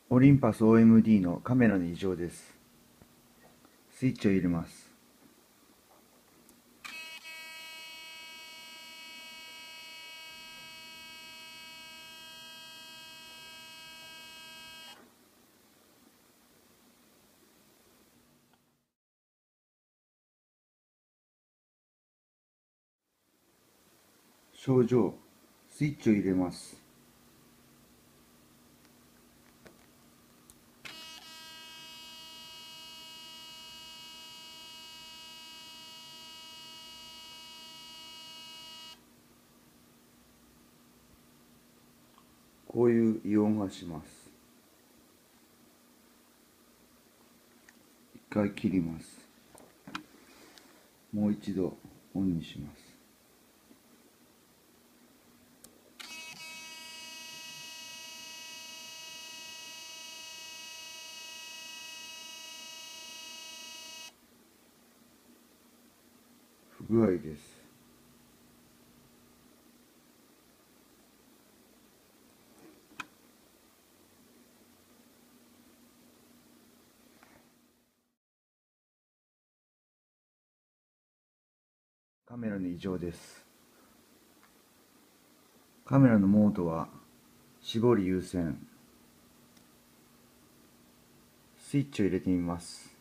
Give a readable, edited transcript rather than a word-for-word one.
オリンパス OMD のカメラの異常です。スイッチを入れます。症状、スイッチを入れます。こういう異音がします。一回切ります。もう一度オンにします。不具合です。カメラの異常です。カメラのモードは絞り優先。スイッチを入れてみます。